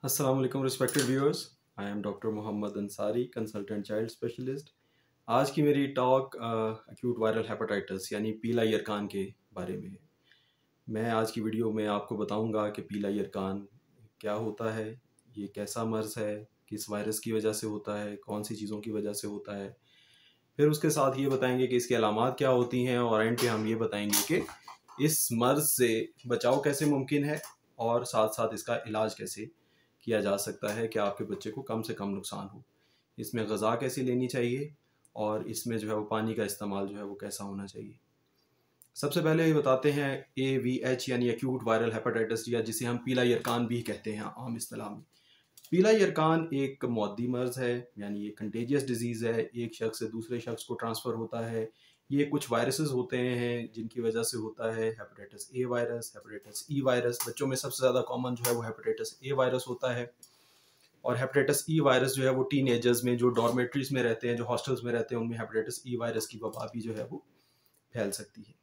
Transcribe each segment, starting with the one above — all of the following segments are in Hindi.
अस्सलाम वालेकुम respected viewers. I am doctor Mohammad Ansari, consultant child specialist. आज की मेरी टॉक एक्यूट वायरल हेपेटाइटिस यानी पीला यरकान के बारे में है। मैं आज की वीडियो में आपको बताऊंगा कि पीला यरकान क्या होता है, ये कैसा मर्ज़ है, किस वायरस की वजह से होता है, कौन सी चीज़ों की वजह से होता है। फिर उसके साथ ये बताएंगे कि इसकी अलामात क्या होती हैं और एंड पे हम ये बताएंगे कि इस मर्ज़ से बचाव कैसे मुमकिन है और साथ साथ इसका इलाज कैसे किया जा सकता है कि आपके बच्चे को कम से कम नुकसान हो। इसमें ग़िज़ा कैसी लेनी चाहिए और इसमें जो है वो पानी का इस्तेमाल जो है वो कैसा होना चाहिए। सबसे पहले ये बताते हैं AVH यानी एक्यूट वायरल हेपेटाइटिस, या जिसे हम पीला यरकान भी कहते हैं आम इस्तिलाह में। पीला यरकान एक मौदी मर्ज़ है, यानी ये कंटेजियस डिजीज़ है, एक शख्स से दूसरे शख्स को ट्रांसफ़र होता है। ये कुछ वायरसेस होते हैं जिनकी वजह से होता है। Hepatitis A virus, hepatitis E virus, बच्चों में सबसे ज़्यादा कॉमन जो है वो हेपेटाइटिस ए वायरस होता है। और हेपेटाइटिस ई वायरस जो है वो टीनेजर्स में, जो डॉर्मेट्रीज में रहते हैं, जो हॉस्टल्स में रहते हैं, उनमें हेपेटाइटिस ई वायरस की वबा भी जो है वो फैल सकती है।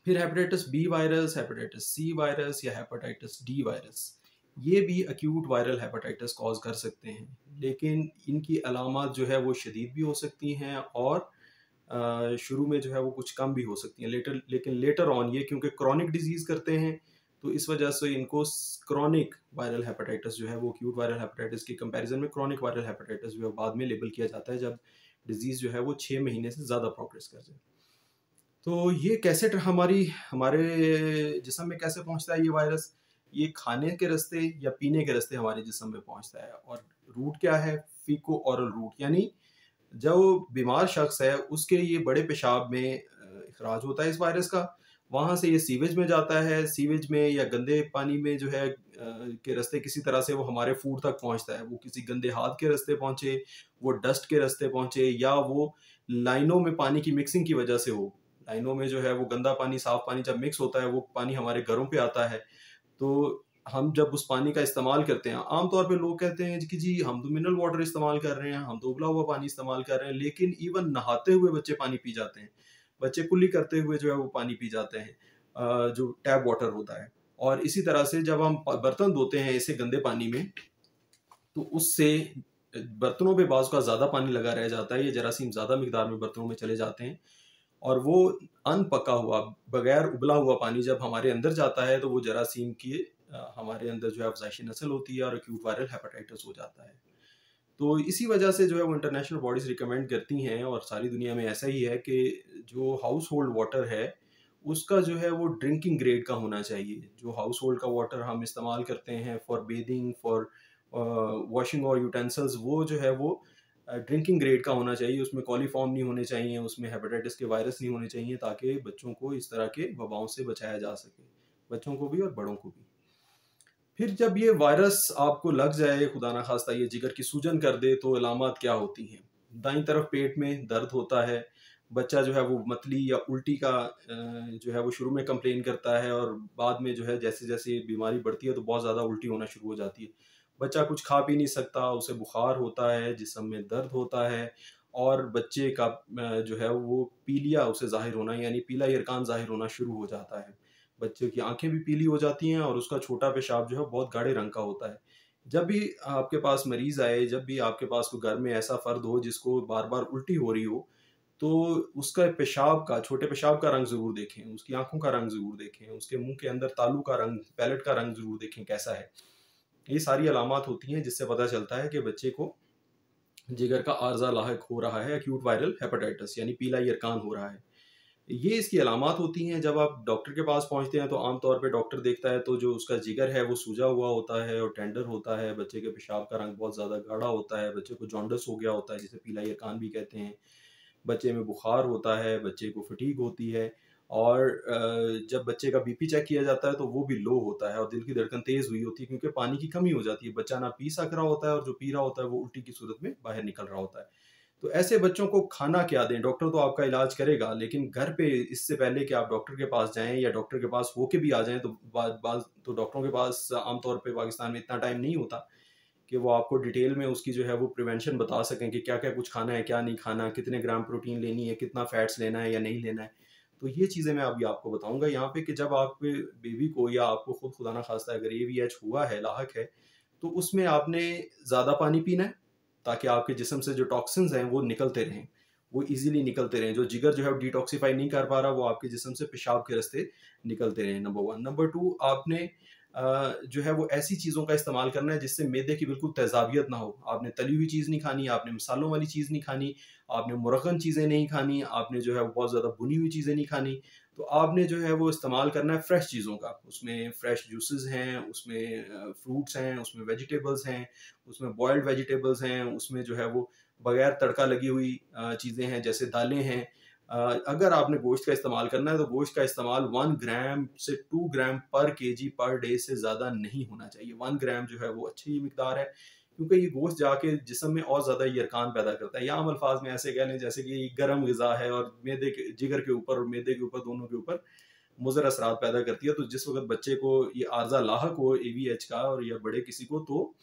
फिर hepatitis B virus, hepatitis C virus या हेपेटाइटिस डी वायरस, ये भी एक्यूट वायरल हेपेटाइटिस कॉज कर सकते हैं, लेकिन इनकी अलामत जो है वो शदीद भी हो सकती हैं और शुरू में जो है वो कुछ कम भी हो सकती हैं। लेकिन लेटर ऑन ये क्योंकि क्रॉनिक डिजीज़ करते हैं, तो इस वजह से इनको क्रॉनिक वायरल हेपेटाइटिस जो है वो एक्यूट वायरल हेपेटाइटिस के कंपैरिजन में क्रॉनिक वायरल हेपेटाइटिस जो है बाद में लेबल किया जाता है, जब डिजीज़ जो है वो 6 महीने से ज़्यादा प्रोग्रेस कर जाए। तो ये कैसे हमारे जिस्म में कैसे पहुंचता है ये वायरस? ये खाने के रास्ते या पीने के रास्ते हमारे जिस्म में पहुंचता है। और रूट क्या है? फीको ओरल रूट, यानी जो बीमार शख्स है उसके ये बड़े पेशाब में इखराज होता है इस वायरस का। वहाँ से ये सीवेज में जाता है, सीवेज में या गंदे पानी में जो है के रास्ते किसी तरह से वो हमारे फूड तक पहुँचता है। वो किसी गंदे हाथ के रास्ते पहुँचे, वो डस्ट के रास्ते पहुँचे, या वो लाइनों में पानी की मिक्सिंग की वजह से हो। लाइनों में जो है वो गंदा पानी, साफ पानी जब मिक्स होता है, वो पानी हमारे घरों पे आता है। तो हम जब उस पानी का इस्तेमाल करते हैं, आमतौर पे लोग कहते हैं कि जी हम तो मिनरल वाटर इस्तेमाल कर रहे हैं, हम तो उबला हुआ पानी इस्तेमाल कर रहे हैं, लेकिन इवन नहाते हुए बच्चे पानी पी जाते हैं। बच्चे कुल्ली करते हुए जो है वो पानी पी जाते हैं, जो टैप वाटर होता है। और इसी तरह से जब हम बर्तन धोते हैं ऐसे गंदे पानी में, तो उससे बर्तनों पे बाज़ का ज़्यादा पानी लगा रह जाता है, ये जरासीम ज़्यादा मिकदार में बर्तनों में चले जाते हैं। और वो अनपका हुआ, बगैर उबला हुआ पानी जब हमारे अंदर जाता है, तो वो जरासीम की हमारे अंदर जो है अफ़ज़ाइश नस्ल होती है और एक्यूट वायरल हेपेटाइटिस हो जाता है। तो इसी वजह से जो है वो इंटरनेशनल बॉडीज़ रिकमेंड करती हैं, और सारी दुनिया में ऐसा ही है कि जो हाउस होल्ड वाटर है, उसका जो है वो ड्रिंकिंग ग्रेड का होना चाहिए। जो हाउस होल्ड का वाटर हम इस्तेमाल करते हैं फॉर बेदिंग, फॉर वॉशिंग और यूटेंसिल्स, वो जो है वो ड्रिंकिंग ग्रेड का होना चाहिए। उसमें कॉलीफॉर्म नहीं होने चाहिए, उसमें हेपेटाइटिस के वायरस नहीं होने चाहिए, ताकि बच्चों को इस तरह के वबाओं से बचाया जा सके, बच्चों को भी और बड़ों को भी। फिर जब ये वायरस आपको लग जाए, खुदा ना खास्ता ये जिगर की सूजन कर दे, तो अलामत क्या होती हैं? दाईं तरफ पेट में दर्द होता है, बच्चा जो है वो मतली या उल्टी का जो है वो शुरू में कंप्लेन करता है, और बाद में जो है जैसे जैसे बीमारी बढ़ती है तो बहुत ज़्यादा उल्टी होना शुरू हो जाती है। बच्चा कुछ खा पी नहीं सकता, उसे बुखार होता है, जिस्म में दर्द होता है, और बच्चे का जो है वो पीलिया उसे ज़ाहिर होना, यानी पीला यरकान ज़ाहिर होना शुरू हो जाता है। बच्चे की आंखें भी पीली हो जाती हैं और उसका छोटा पेशाब जो है बहुत गाढ़े रंग का होता है। जब भी आपके पास मरीज़ आए, जब भी आपके पास कोई घर में ऐसा फ़र्द हो जिसको बार-बार उल्टी हो रही हो, तो उसका पेशाब का, छोटे पेशाब का रंग ज़रूर देखें, उसकी आँखों का रंग ज़रूर देखें, उसके मुँह के अंदर तालू का रंग, पैलेट का रंग ज़रूर देखें कैसा है। ये सारी अलामत होती हैं जिससे पता चलता है कि बच्चे को जिगर का आर्ज़ा लाहिक हो रहा है, एक्यूट वायरल हेपेटाइटिस यानी पीला यरकान हो रहा है। ये इसकी अलामत होती हैं। जब आप डॉक्टर के पास पहुँचते हैं, तो आम तौर पे डॉक्टर देखता है तो जो उसका जिगर है वो सूजा हुआ होता है और टेंडर होता है, बच्चे के पेशाब का रंग बहुत ज़्यादा गाढ़ा होता है, बच्चे को जॉन्डिस हो गया होता है जिसे पीला यरकान भी कहते हैं। बच्चे में बुखार होता है, बच्चे को फटीग होती है, और जब बच्चे का बीपी चेक किया जाता है तो वो भी लो होता है और दिल की धड़कन तेज़ हुई होती है, क्योंकि पानी की कमी हो जाती है। बच्चा ना पी सक रहा होता है, और जो पी रहा होता है वो उल्टी की सूरत में बाहर निकल रहा होता है। तो ऐसे बच्चों को खाना क्या दें? डॉक्टर तो आपका इलाज करेगा, लेकिन घर पे इससे पहले कि आप डॉक्टर के पास जाएँ या डॉक्टर के पास होके भी आ जाएँ, तो बाज़ तो डॉक्टरों के पास आम तौर पे पाकिस्तान में इतना टाइम नहीं होता कि वो आपको डिटेल में उसकी जो है वो प्रिवेंशन बता सकें कि क्या-क्या कुछ खाना है, क्या नहीं खाना, कितने ग्राम प्रोटीन लेनी है, कितना फैट्स लेना है या नहीं लेना है। तो ये चीज़ें मैं अभी आपको बताऊँगा यहाँ पे कि जब आप बेबी को, या आपको खुद खुदा ना खास्ता अगर AVH हुआ है, लाहक है, तो उसमें आपने ज़्यादा पानी पीना है ताकि आपके जिस्म से जो टॉक्सिन्स हैं वो निकलते रहें, वो इजीली निकलते रहें। जो जिगर जो है डिटॉक्सिफाई नहीं कर पा रहा, वो आपके जिस्म से पेशाब के रास्ते निकलते रहें, नंबर वन। नंबर टू, आपने जो है वो ऐसी चीज़ों का इस्तेमाल करना है जिससे मैदे की बिल्कुल तेज़ाबियत ना हो। आपने तली हुई चीज़ नहीं खानी, आपने मसालों वाली चीज़ नहीं खानी, आपने मुरगन चीज़ें नहीं खानी, आपने जो है बहुत ज़्यादा भुनी हुई चीज़ें नहीं खानी। तो आपने जो है वो इस्तेमाल करना है फ्रेश चीज़ों का। उसमें फ्रेश जूसेस हैं, उसमें फ्रूट्स हैं, उसमें वेजिटेबल्स हैं, उसमें बॉइल्ड वेजिटेबल्स हैं, उसमें जो है वो बगैर तड़का लगी हुई चीज़ें हैं, जैसे दालें हैं। अगर आपने गोश्त का इस्तेमाल करना है तो गोश्त का इस्तेमाल 1 ग्राम से 2 ग्राम पर केजी पर डे से ज़्यादा नहीं होना चाहिए। 1 ग्राम जो है वो अच्छी मिकदार है, क्योंकि ये गोश्त जाके जिस्म में और ज़्यादा यरकान पैदा करता है। या आम अल्फाज में ऐसे कह लें जैसे कि ये गर्म ग़िज़ा है और मैदे के जिगर के ऊपर और मैदे के ऊपर, दोनों के ऊपर मुज़र असरात पैदा करती है। तो जिस वक़्त बच्चे को ये आर्ज़ा लाहक हो AVH का, और या बड़े किसी को, तो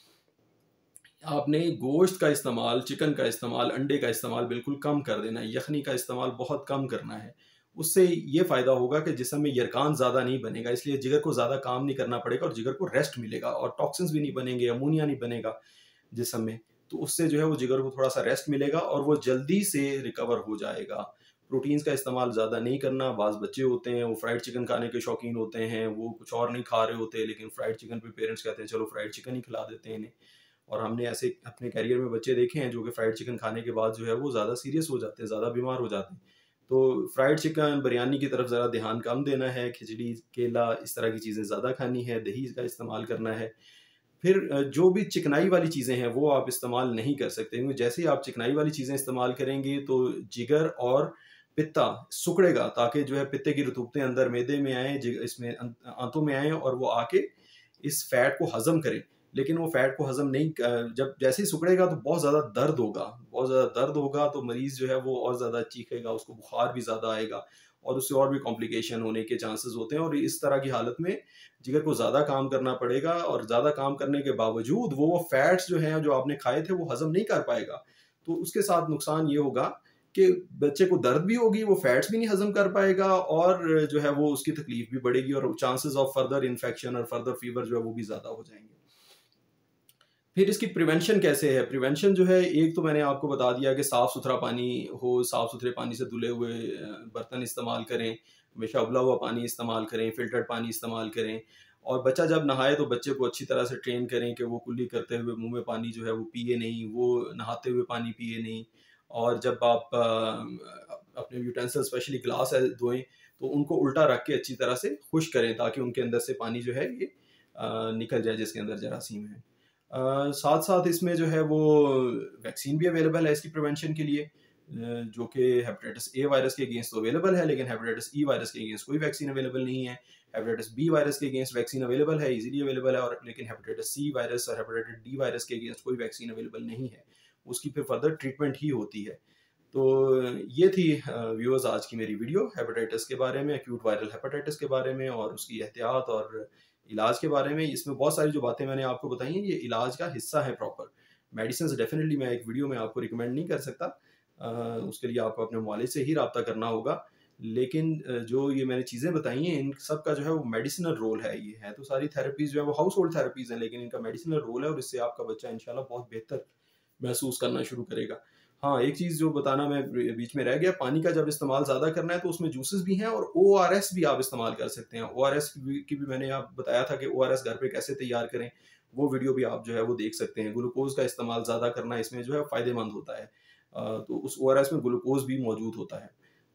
आपने गोश्त का इस्तेमाल, चिकन का इस्तेमाल, अंडे का इस्तेमाल बिल्कुल कम कर देना है। यखनी का इस्तेमाल बहुत कम करना है। उससे ये फ़ायदा होगा कि जिस्म में यरकान ज़्यादा नहीं बनेगा, इसलिए जिगर को ज़्यादा काम नहीं करना पड़ेगा और जिगर को रेस्ट मिलेगा और टॉक्सिन्स भी नहीं बनेंगे, अमोनिया नहीं बनेगा जिस्म में। तो उससे जो है वो जिगर को थोड़ा-सा रेस्ट मिलेगा और वो जल्दी से रिकवर हो जाएगा। प्रोटीन्स का इस्तेमाल ज़्यादा नहीं करना। बाज़ बच्चे होते हैं, वो फ्राइड चिकन खाने के शौकीन होते हैं, वो कुछ और नहीं खा रहे होते, लेकिन फ्राइड चिकन पे पेरेंट्स कहते हैं चलो फ्राइड चिकन ही खिला देते हैं इन्हें। और हमने ऐसे अपने करियर में बच्चे देखे हैं जो कि फ्राइड चिकन खाने के बाद जो है वो ज़्यादा सीरियस हो जाते हैं, ज़्यादा बीमार हो जाते हैं। तो फ्राइड चिकन, बिरयानी की तरफ ज़रा ध्यान कम देना है, खिचड़ी, केला, इस तरह की चीज़ें ज़्यादा खानी है, दही का इस्तेमाल करना है। फिर जो भी चिकनाई वाली चीज़ें हैं वो आप इस्तेमाल नहीं कर सकते, क्योंकि जैसे ही आप चिकनाई वाली चीज़ें इस्तेमाल करेंगे तो जिगर और पित्ता सिकुड़ेगा, ताकि जो है पित्ते की रतूबतें अंदर मैदे में आएँ, इसमें आंतों में आएँ और वो आके इस फैट को हज़म करें। लेकिन वो फैट को हज़म नहीं जब जैसे ही सिकुड़ेगा तो बहुत ज़्यादा दर्द होगा, बहुत ज़्यादा दर्द होगा, तो मरीज़ जो है वो और ज़्यादा चीखेगा, उसको बुखार भी ज़्यादा आएगा और उससे और भी कॉम्प्लिकेशन होने के चांसेस होते हैं। और इस तरह की हालत में जिगर को ज़्यादा काम करना पड़ेगा और ज़्यादा काम करने के बावजूद वो फैट्स जो हैं जो आपने खाए थे वो हज़म नहीं कर पाएगा। तो उसके साथ नुकसान ये होगा कि बच्चे को दर्द भी होगी, वो फैट्स भी नहीं हज़म कर पाएगा और जो है वो उसकी तकलीफ भी बढ़ेगी और चांसेस ऑफ फर्दर इन्फेक्शन और फर्दर फीवर जो है वो भी ज़्यादा हो जाएंगे। फिर इसकी प्रिवेंशन कैसे है? प्रिवेंशन जो है, एक तो मैंने आपको बता दिया कि साफ़-सुथरा पानी हो, साफ़-सुथरे पानी से धुले हुए बर्तन इस्तेमाल करें, हमेशा उबला हुआ पानी इस्तेमाल करें, फ़िल्टर्ड पानी इस्तेमाल करें। और बच्चा जब नहाए तो बच्चे को अच्छी तरह से ट्रेन करें कि वो कुल्ली करते हुए मुँह में पानी जो है वो पिए नहीं, वो नहाते हुए पानी पिए नहीं। और जब आप अपने यूटेंसिल स्पेशली ग्लास है धोएँ, तो उनको उल्टा रख के अच्छी तरह से खुश्क करें ताकि उनके अंदर से पानी जो है ये निकल जाए जिसके अंदर जरासीम है। साथ-साथ इसमें जो है वो वैक्सीन भी अवेलेबल है इसकी प्रिवेंशन के लिए, जो कि हेपेटाइटिस ए वायरस के अगेंस्ट तो अवेलेबल है, लेकिन हेपेटाइटिस ई वायरस के अगेंस्ट कोई वैक्सीन अवेलेबल नहीं है। हेपेटाइटिस बी वायरस के अगेंस्ट वैक्सीन अवेलेबल है, इजीली अवेलेबल है, और लेकिन हेपेटाइटिस सी वायरस और हेपेटाइटिस डी वायरस के अगेंस्ट कोई वैक्सीन अवेलेबल नहीं है। उसकी फिर फर्दर ट्रीटमेंट ही होती है। तो ये थी व्यूअर्स आज की मेरी वीडियो हेपेटाइटिस के बारे में, एक्यूट वायरल हेपेटाइटिस के बारे में और उसकी एहतियात और इलाज के बारे में। इसमें बहुत सारी जो बातें मैंने आपको बताई हैं ये इलाज का हिस्सा है प्रॉपर। मेडिसिन डेफिनेटली मैं एक वीडियो में आपको रिकमेंड नहीं कर सकता। उसके लिए आपको अपने मुआलिज से ही रब्ता करना होगा। लेकिन जो ये मैंने चीज़ें बताई हैं इन सब का जो है वो मेडिसिनल रोल है। ये है तो सारी थेरेपीज़ जो है वो हाउस होल्ड थेरेपीज़ हैं, लेकिन इनका मेडिसिनल रोल है और इससे आपका बच्चा इंशाल्लाह बहुत बेहतर महसूस करना शुरू करेगा। हाँ, एक चीज़ जो बताना मैं बीच में रह गया, पानी का जब इस्तेमाल ज़्यादा करना है तो उसमें जूसेस भी हैं और ओआरएस भी आप इस्तेमाल कर सकते हैं। ओआरएस की भी मैंने आप बताया था कि ओआरएस घर पे कैसे तैयार करें, वो वीडियो भी आप जो है वो देख सकते हैं। ग्लूकोज़ का इस्तेमाल ज़्यादा करना इसमें जो है फ़ायदेमंद होता है। तो उस ओआरएस में ग्लूकोज़ भी मौजूद होता है।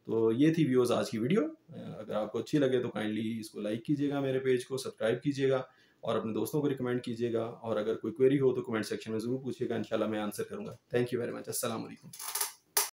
तो ये थी व्यूअर्स आज की वीडियो। अगर आपको अच्छी लगे तो काइंडली इसको लाइक कीजिएगा, मेरे पेज को सब्सक्राइब कीजिएगा और अपने दोस्तों को रिकमेंड कीजिएगा। और अगर कोई क्वेरी हो तो कमेंट सेक्शन में ज़रूर पूछिएगा, इंशाल्लाह मैं आंसर करूँगा। Thank you very much. अस्सलाम वालेकुम।